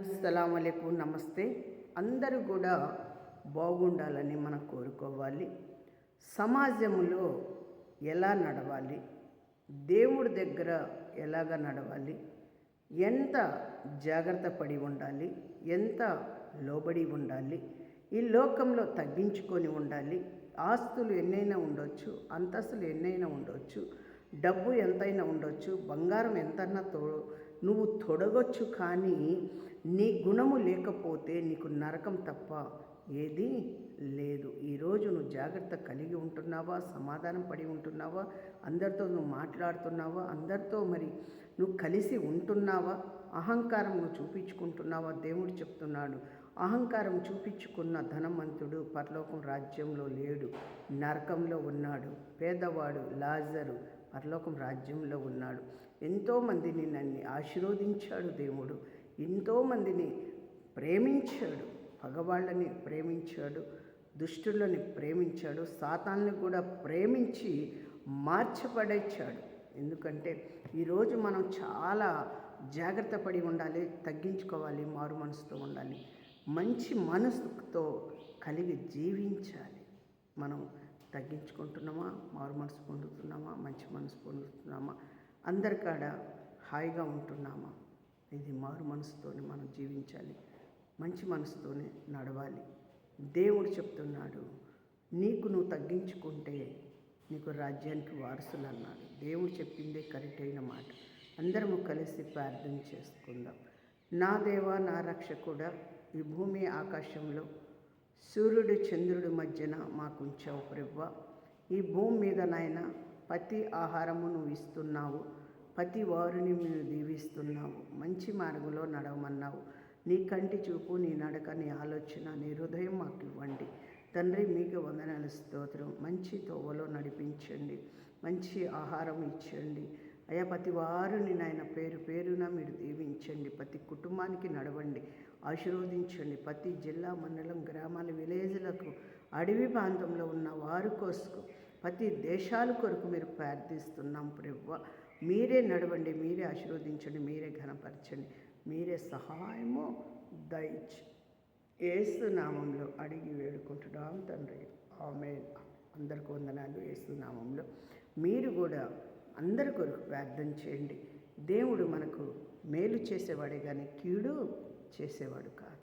అస్సలాముఅలైకుం, నమస్తే. అందరూ కూడా బాగుండాలని మనం కోరుకోవాలి. సమాజంలో ఎలా నడవాలి, దేవుడి దగ్గర ఎలాగ నడవాలి, ఎంత జాగ్రత్త పడి ఉండాలి, ఎంత లోబడి ఉండాలి, ఈ లోకంలో తగ్గించుకొని ఉండాలి. ఆస్తులు ఎన్నైనా ఉండొచ్చు, అంతస్తులు ఎన్నైనా ఉండొచ్చు, డబ్బు ఎంతైనా ఉండొచ్చు, బంగారం ఎంతన్నా నువ్వు తొడగొచ్చు. కానీ నీ గుణము లేకపోతే నీకు నరకం తప్ప ఏదీ లేదు. ఈరోజు నువ్వు జాగ్రత్త కలిగి ఉంటున్నావా, సమాధానం పడి ఉంటున్నావా, అందరితో నువ్వు మాట్లాడుతున్నావా, అందరితో మరి నువ్వు కలిసి ఉంటున్నావా, అహంకారం నువ్వు చూపించుకుంటున్నావా? దేవుడు చెప్తున్నాడు, అహంకారం చూపించుకున్న ధనవంతుడు పరలోకం రాజ్యంలో లేడు, నరకంలో ఉన్నాడు. పేదవాడు లాజరు పరలోకం రాజ్యంలో ఉన్నాడు. ఎంతోమందిని నన్ను ఆశీర్వదించాడు దేవుడు, ఎంతోమందిని ప్రేమించాడు, పగవాళ్ళని ప్రేమించాడు, దుష్టులని ప్రేమించాడు, సాతాన్ని కూడా ప్రేమించి మార్చబడేచ్చాడు. ఎందుకంటే ఈరోజు మనం చాలా జాగ్రత్త పడి ఉండాలి, తగ్గించుకోవాలి, మారు మనసుతో ఉండాలి, మంచి మనసుతో కలిగి జీవించాలి. మనం తగ్గించుకుంటున్నామా, మారు మనసు పొందుతున్నామా, మంచి మనసు పొందుతున్నామా, అందరికాడ హాయిగా ఉంటున్నామా? ఇది మారు మనసుతోనే మనం జీవించాలి, మంచి మనసుతోనే నడవాలి. దేవుడు చెప్తున్నాడు, నీకు నువ్వు తగ్గించుకుంటే నీకు రాజ్యానికి వారసులు అన్నాడు. దేవుడు చెప్పిందే కరెక్ట్ అయిన మాట. అందరము కలిసి ప్రార్థన చేసుకుందాం. నా దేవా, నా రక్షకుడా, ఈ భూమి ఆకాశంలో సూర్యుడు చంద్రుడి మధ్యన మాకు ఉంచావు ప్రభువా. ఈ భూమి మీద నాయన ప్రతి ఆహారము నువ్వు ఇస్తున్నావు, ప్రతి వారిని మీరు దీవిస్తున్నావు, మంచి మార్గంలో నడవమన్నావు. నీ కంటి చూపు, నీ నడక, నీ ఆలోచన, నీ హృదయం మాకు ఇవ్వండి తండ్రి. మీకు వందనాలు, స్తోత్రం. మంచి తోవలో నడిపించండి, మంచి ఆహారం ఇచ్చండి అయ్యా. ప్రతి వారిని నాయన పేరు పేరున మీరు దీవించండి, ప్రతి కుటుంబానికి నడవండి, ఆశీర్వదించండి. ప్రతి జిల్లా, మండలం, గ్రామాల, విలేజ్లకు, అడవి ప్రాంతంలో ఉన్న వారి కోసం, ప్రతి దేశాల కొరకు మీరు ప్రార్థిస్తున్నాం ప్రభువా. మీరే నడవండి, మీరే ఆశీర్వదించండి, మీరే ఘనపరచండి, మీరే సహాయము దయచి యేసు నామంలో అడిగి వేడుకుంటున్నాం తండ్రి, ఆమేన్. అందరికీ వందనాలు. యేసు నామంలో మీరు కూడా అందరి కొరకు ప్రార్థన చేయండి. దేవుడు మనకు మేలు చేసేవాడే కానీ కీడు చేసేవాడు కాదు.